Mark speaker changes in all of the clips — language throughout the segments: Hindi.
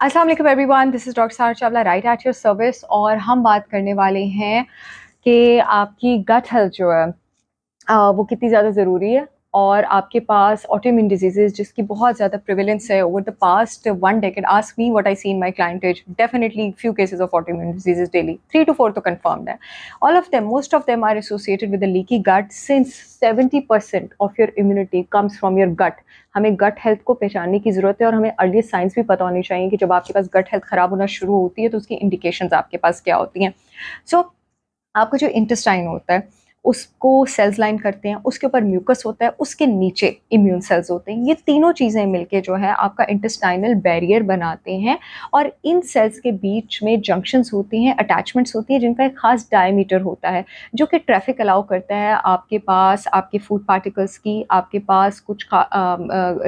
Speaker 1: अस्सलाम वालेकुम एवरीवन, दिस इज़ डॉक्टर सारा Chawla right at your service. और हम बात करने वाले हैं कि आपकी गट हेल्थ जो है वो कितनी ज़्यादा ज़रूरी है। और आपके पास ऑटोइम्यून डिजीज़ेज़ जिसकी बहुत ज़्यादा प्रिवेलेंस है over the past 1 decade. Ask me what I see in my clientage, definitely few cases of autoimmune diseases daily, 3 to 4 तो कंफर्म्ड है। All of them, most of them are associated with the leaky gut since 70% of your immunity comes from your gut. हमें गट हेल्थ को पहचानने की ज़रूरत है और हमें अर्ली साइंस भी पता होनी चाहिए कि जब आपके पास गट हेल्थ ख़राब होना शुरू होती है तो उसकी इंडिकेशंस आपके पास क्या होती हैं। सो आपका जो इंटेस्टाइन होता है उसको सेल्स लाइन करते हैं, उसके ऊपर म्यूकस होता है, उसके नीचे इम्यून सेल्स होते हैं। ये तीनों चीज़ें मिलके जो है आपका इंटेस्टाइनल बैरियर बनाते हैं और इन सेल्स के बीच में जंक्शंस होती हैं, अटैचमेंट्स होती हैं जिनका एक खास डायमीटर होता है जो कि ट्रैफिक अलाउ करता है आपके पास आपके फूड पार्टिकल्स की, आपके पास कुछ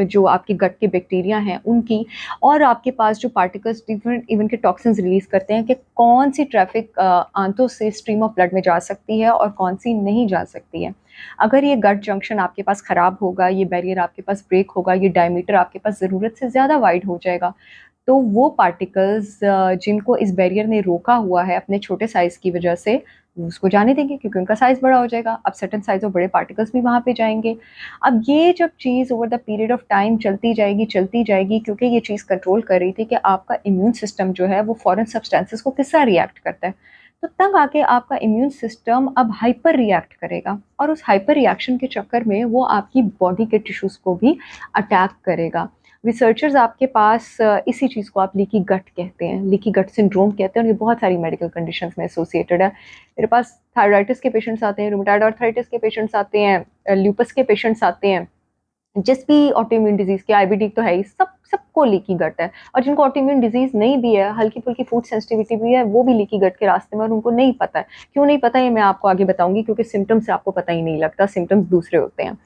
Speaker 1: जो आपके गट के बैक्टीरिया हैं उनकी, और आपके पास जो पार्टिकल्स डिफरेंट इवन के टॉक्सिन्स रिलीज करते हैं कि कौन सी ट्रैफिक आंतों से स्ट्रीम ऑफ ब्लड में जा सकती है और कौन सी नहीं जा सकती है। अगर ये गट जंक्शन आपके पास ख़राब होगा, ये बैरियर आपके पास ब्रेक होगा, ये डायमीटर आपके पास ज़रूरत से ज़्यादा वाइड हो जाएगा, तो वो पार्टिकल्स जिनको इस बैरियर ने रोका हुआ है अपने छोटे साइज़ की वजह से, वो उसको जाने देंगे क्योंकि उनका साइज़ बड़ा हो जाएगा। अब सर्टेन साइज़ और बड़े पार्टिकल्स भी वहाँ पे जाएँगे। अब ये जब चीज़ over the period of time चलती जाएगी क्योंकि ये चीज़ कंट्रोल कर रही थी कि आपका इम्यून सिस्टम जो है वो फॉरेन सब्सटेंसेस को किस तरह रिएक्ट करता है। तो तब आके आपका इम्यून सिस्टम अब हाइपर रिएक्ट करेगा और उस हाइपर रिएक्शन के चक्कर में वो आपकी बॉडी के टिश्यूज़ को भी अटैक करेगा। रिसर्चर्स आपके पास इसी चीज़ को आप लीकी गट कहते हैं, लीकी गट सिंड्रोम कहते हैं और ये बहुत सारी मेडिकल कंडीशंस में एसोसिएटेड है। मेरे पास थायराइटिस के पेशेंट्स आते हैं, रूमेटॉइड आर्थराइटिस के पेशेंट्स आते हैं, ल्यूपस के पेशेंट्स आते हैं, जिस भी ऑटोइम्यून डिजीज़ के, आईबीडी तो है ही, सबको लीकी गट है। और जिनको ऑटोइम्यून डिजीज़ नहीं भी है, हल्की-फुल्की फूड सेंसिटिविटी भी है, वो भी लीकी गट के रास्ते में और उनको नहीं पता है। क्यों नहीं पता है, ये मैं आपको आगे बताऊँगी क्योंकि सिम्पटम्स से आपको पता ही नहीं लगता, सिम्पटम्स दूसरे होते हैं।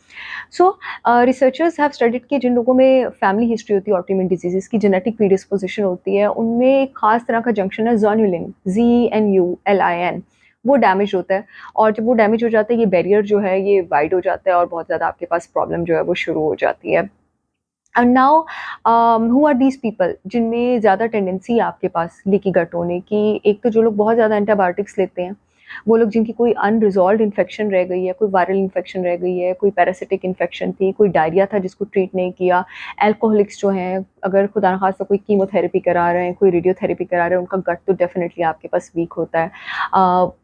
Speaker 1: सो रिसर्चर्स हैव स्टडीड कि जिन लोगों में फैमिली हिस्ट्री होती है ऑटोइम्यून डिजीज़ेज़ की, जेनेटिक प्रीडिस्पोजिशन होती है, उनमें एक खास तरह का जंक्शन है ज़ोनुलिन, ZNULIN, वो डैमेज होता है। और जब वो डैमेज हो जाता है, ये बैरियर जो है ये वाइड हो जाता है और बहुत ज़्यादा आपके पास प्रॉब्लम जो है वो शुरू हो जाती है। And now who are these people जिनमें ज़्यादा टेंडेंसी है आपके पास लीकी गट होने की? एक तो जो लोग बहुत ज़्यादा एंटीबायोटिक्स लेते हैं, वो लोग जिनकी कोई अनरिजॉल्व्ड इन्फेक्शन रह गई है, कोई वायरल इन्फेक्शन रह गई है, कोई पैरासिटिक इन्फेक्शन थी, कोई डायरिया था जिसको ट्रीट नहीं किया, अल्कोहलिक्स जो हैं, अगर खुदा न खास्ता कोई कीमोथेरेपी करा रहे हैं, कोई रेडियोथेरेपी करा रहे हैं, उनका गट तो डेफिनेटली आपके पास वीक होता है।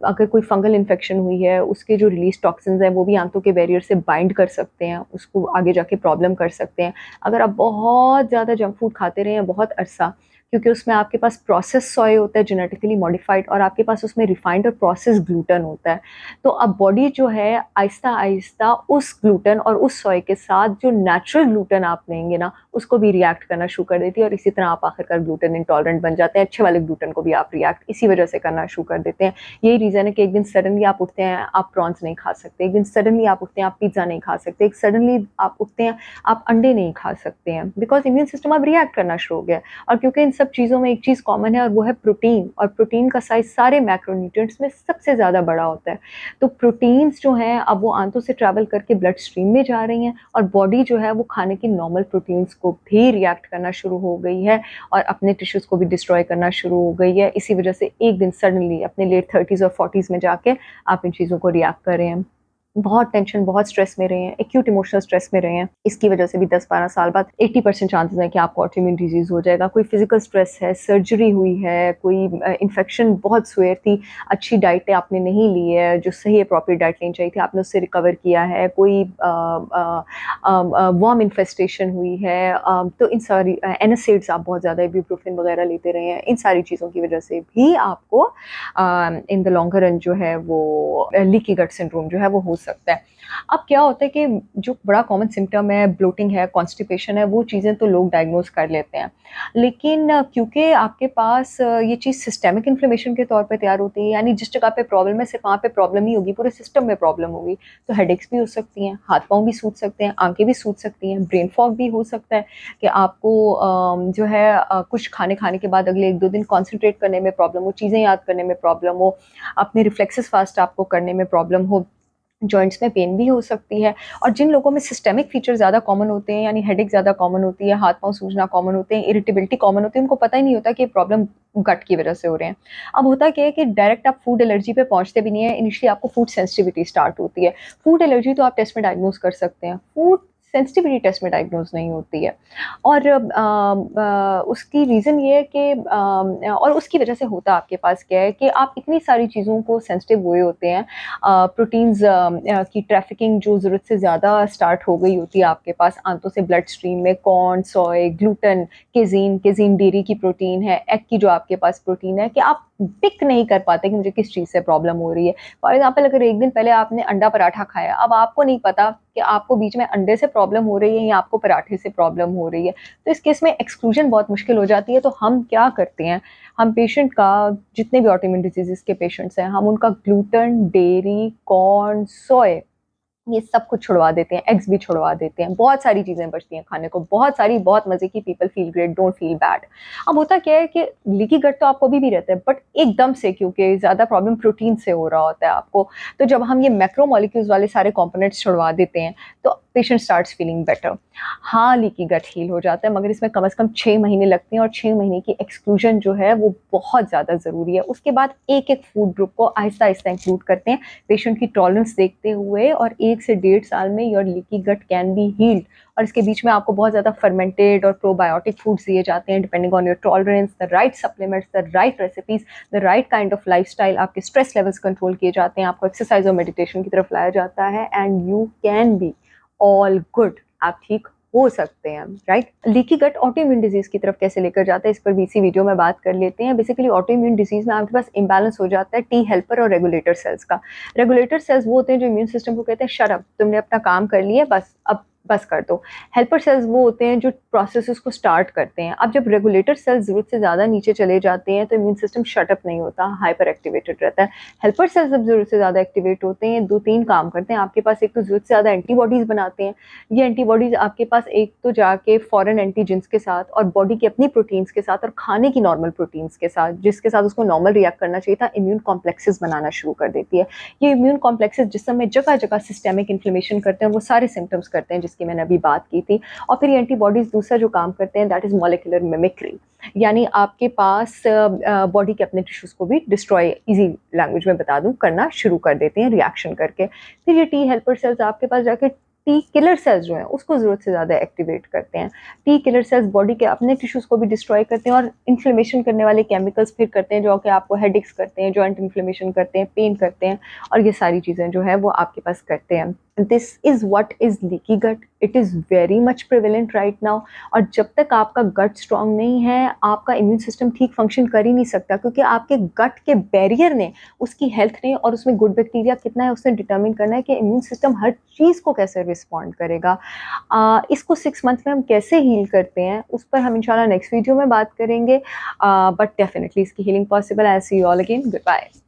Speaker 1: अगर कोई फंगल इन्फेक्शन हुई है, उसके जो रिलीज टॉक्सिन्स हैं वो भी आंतों के बैरियर से बाइंड कर सकते हैं, उसको आगे जाके प्रॉब्लम कर सकते हैं। अगर आप बहुत ज़्यादा जंक फूड खाते रहे हैं बहुत अरसा, क्योंकि उसमें आपके पास प्रोसेस सोया होता है, जेनेटिकली मॉडिफाइड, और आपके पास उसमें रिफाइंड और प्रोसेस ग्लूटेन होता है, तो अब बॉडी जो है आहिस्ता आहिस्ता उस ग्लूटेन और उस सोया के साथ जो नेचुरल ग्लूटेन आप लेंगे ना, उसको भी रिएक्ट करना शुरू कर देती है और इसी तरह आप आखिरकार ग्लूटेन इंटॉलरेंट बन जाते हैं। अच्छे वाले ग्लूटेन को भी आप रिएक्ट इसी वजह से करना शुरू कर देते हैं। यही रीज़न है कि एक दिन सडनली आप उठते हैं, आप प्रॉन्स नहीं खा सकते, एक दिन सडनली आप उठते हैं, आप पिज़्ज़ा नहीं खा सकते, एक सडनली आप उठते हैं, आप अंडे नहीं खा सकते हैं, बिकॉज इम्यून सिस्टम अब रिएक्ट करना शुरू हो गया। और क्योंकि इन सब चीज़ों में एक चीज़ कॉमन है और वो है प्रोटीन, और प्रोटीन का साइज सारे मैक्रोन्यूट्रिएंट्स में सबसे ज़्यादा बड़ा होता है। तो प्रोटीन्स जो हैं अब वो आंतों से ट्रैवल करके ब्लड स्ट्रीम में जा रही हैं और बॉडी जो है वो खाने की नॉर्मल प्रोटीन्स को भी रिएक्ट करना शुरू हो गई है और अपने टिश्यूज़ को भी डिस्ट्रॉय करना शुरू हो गई है। इसी वजह से एक दिन सडनली अपने लेट 30s और 40s में जाके आप इन चीज़ों को रिएक्ट कर रहे हैं। बहुत टेंशन, बहुत स्ट्रेस में रहे हैं, एक्यूट इमोशनल स्ट्रेस में रहे हैं, इसकी वजह से भी 10-12 साल बाद 80% चांसेस हैं कि आपको ऑटोइम्यून डिजीज़ हो जाएगा। कोई फिजिकल स्ट्रेस है, सर्जरी हुई है, कोई इन्फेक्शन बहुत सुअर थी, अच्छी डाइट आपने नहीं ली है, जो सही अप्रोप्रिएट डाइट लेनी चाहिए थी, आपने उससे रिकवर किया है, कोई वर्म इन्फेस्टेशन हुई है, तो इन सारी एनासिड्स आप बहुत ज़्यादा इब्यूप्रोफेन वगैरह लेते रहे हैं, इन सारी चीज़ों की वजह से भी आपको इन द लॉन्गर रन जो है वो लीकी गट सिंड्रोम जो है वो हो सकता है। अब क्या होता है कि जो बड़ा कॉमन सिम्पटम है, ब्लोटिंग है, कॉन्स्टिपेशन है, वो चीज़ें तो लोग डायग्नोज कर लेते हैं, लेकिन क्योंकि आपके पास ये चीज़ सिस्टेमिक इन्फ्लेमेशन के तौर पे तैयार होती है, यानी जिस जगह पे प्रॉब्लम है सिर्फ वहाँ पे प्रॉब्लम ही होगी, पूरे सिस्टम में प्रॉब्लम होगी, तो हेडेक्स भी हो सकती हैं, हाथ पाँव भी सूज सकते हैं, आंखें भी सूज सकती हैं, ब्रेन फॉग भी हो सकता है कि आपको जो है कुछ खाने के बाद अगले 1-2 दिन कॉन्सेंट्रेट करने में प्रॉब्लम हो, चीज़ें याद करने में प्रॉब्लम हो, अपने रिफ्लेक्सेस फास्ट आपको करने में प्रॉब्लम हो, जॉइंट्स में पेन भी हो सकती है। और जिन लोगों में सिस्टेमिक फीचर ज़्यादा कॉमन होते हैं, यानी हेडेक ज़्यादा कॉमन होती है, हाथ पाँव सूजना कॉमन होते हैं, इरिटेबिलिटी कॉमन होती है, उनको पता ही नहीं होता कि प्रॉब्लम गट की वजह से हो रहे हैं। अब होता क्या है कि डायरेक्ट आप फूड एलर्जी पे पहुंचते भी नहीं है, इनिशियली आपको फूड सेंसिटिविटी स्टार्ट होती है। फूड एलर्जी तो आप टेस्ट में डायग्नोज कर सकते हैं, फूड सेंसिटिविटी टेस्ट में डायग्नोज नहीं होती है। और उसकी रीज़न ये है कि और उसकी वजह से होता आपके पास क्या है कि आप इतनी सारी चीज़ों को सेंसिटिव हुए होते हैं। प्रोटीन्स की ट्रैफिकिंग जो ज़रूरत से ज़्यादा स्टार्ट हो गई होती है आपके पास आंतों से ब्लड स्ट्रीम में, कॉर्न, सोय, ग्लूटन, केजीन डेयरी की प्रोटीन है, एग की जो आपके पास प्रोटीन है, कि आप पिक नहीं कर पाते कि मुझे किस चीज़ से प्रॉब्लम हो रही है। फॉर एग्जाम्पल, अगर एक दिन पहले आपने अंडा पराठा खाया, अब आपको नहीं पता कि आपको बीच में अंडे से प्रॉब्लम हो रही है या आपको पराठे से प्रॉब्लम हो रही है, तो इस केस में एक्सक्लूजन बहुत मुश्किल हो जाती है। तो हम क्या करते हैं, हम पेशेंट का, जितने भी ऑटोइम्यून डिजीज़ के पेशेंट्स हैं, हम उनका ग्लूटन, डेयरी, कॉर्न, सोय, ये सब कुछ छुड़वा देते हैं, एग्स भी छुड़वा देते हैं, बहुत सारी चीज़ें बचती हैं खाने को, बहुत सारी, बहुत मज़े की। People feel great, don't feel bad. अब होता क्या है कि लीकी गट तो आपको अभी भी रहता है, बट एकदम से, क्योंकि ज़्यादा प्रॉब्लम प्रोटीन से हो रहा होता है आपको, तो जब हम ये मैक्रो मॉलिक्यूल्स वाले सारे कॉम्पोनेंट्स छुड़वा देते हैं तो पेशेंट स्टार्ट्स फीलिंग बेटर। हाँ, लीकी गट हील हो जाता है, मगर इसमें कम से कम 6 महीने लगते हैं, और 6 महीने की एक्सक्लूजन जो है वो बहुत ज़्यादा ज़रूरी है। उसके बाद एक एक फूड ग्रुप को आहिस्ता आहिस्ता इंक्लूड करते हैं, पेशेंट की टॉलरेंस देखते हुए, और 1 से 1.5 साल में your leaky gut can be healed. और इसके बीच में आपको बहुत ज़्यादा फर्मेंटेड और प्रोबायोटिक फूड्स दिए जाते हैं, depending on your tolerance, the right supplements, the right recipes, the right kind of lifestyle. आपके स्ट्रेस लेवल्स कंट्रोल किए जाते हैं, आपको एक्सरसाइज और मेडिटेशन की तरफ लाया जाता है, and you can be all good. आप ठीक हो सकते हैं, right. Leaky gut autoimmune disease की तरफ कैसे लेकर जाता है, इस पर भी इसी वीडियो में बात कर लेते हैं। बेसिकली ऑटोइम्यून डिजीज में आपके पास इम्बैलेंस हो जाता है टी हेल्पर और रेगुलेटर सेल्स का। रेगुलेटर सेल्स वो होते हैं जो इम्यून सिस्टम को कहते हैं शट अप, तुमने अपना काम कर लिया, बस अब बस कर दो। हेल्पर सेल्स वो होते हैं जो प्रोसेसेस को स्टार्ट करते हैं। अब जब रेगुलेटर सेल्स जरूरत से ज़्यादा नीचे चले जाते हैं तो इम्यून सिस्टम शटअप नहीं होता, हाइपर एक्टिवेटेड रहता है। हेल्पर सेल्स जब जरूरत से ज़्यादा एक्टिवेट होते हैं, 2-3 काम करते हैं आपके पास। एक तो जरूरत से ज़्यादा एंटीबॉडीज़ बनाते हैं। ये एंटीबॉडीज़ आपके पास एक तो जाके फॉरेन एंटीजेंस के साथ और बॉडी की अपनी प्रोटीन्स के साथ और खाने की नॉर्मल प्रोटीन्स के साथ, जिसके साथ उसको नॉर्मल रिएक्ट करना चाहिए था, इम्यून कॉम्प्लेक्सेस बनाना शुरू कर देती है। ये इम्यून कॉम्प्लेक्सेस जिसम में जगह जगह सिस्टेमिक इन्फ्लेमेशन करते हैं, वो सारे सिम्टम्स करते हैं जिसकी मैंने अभी बात की थी। और फिर ये एंटीबॉडीज दूसरा जो काम करते हैं, दैट इज मॉलिक्यूलर मिमिक्री, यानी आपके पास बॉडी के अपने टिश्यूज को भी डिस्ट्रॉय, इजी लैंग्वेज में बता दूं, करना शुरू कर देते हैं रिएक्शन करके। फिर ये टी हेल्पर सेल्स आपके पास जाके टी किलर सेल्स जो हैं उसको ज़रूरत से ज़्यादा एक्टिवेट करते हैं। टी किलर सेल्स बॉडी के अपने टिश्यूज़ को भी डिस्ट्रॉय करते हैं और इन्फ्लेमेशन करने वाले केमिकल्स फिर करते हैं, जो कि आपको हेडेक्स करते हैं, जॉइंट इन्फ्लेमेशन करते हैं, पेन करते हैं, और ये सारी चीज़ें जो है वो आपके पास करते हैं। This is what is leaky gut. It is very much prevalent right now. और जब तक आपका गट स्ट्रॉन्ग नहीं है, आपका इम्यून सिस्टम ठीक फंक्शन कर ही नहीं सकता, क्योंकि आपके गट के बैरियर ने, उसकी हेल्थ ने और उसमें गुड बैक्टीरिया कितना है उसने डिटर्मिन करना है कि इम्यून सिस्टम हर चीज़ को कैसे रिस्पॉन्ड करेगा। इसको 6 मंथ में हम कैसे हील करते हैं उस पर हम इंशाल्लाह नेक्स्ट वीडियो में बात करेंगे, बट डेफिनेटली इसकी healing possible. I see you all again, good bye.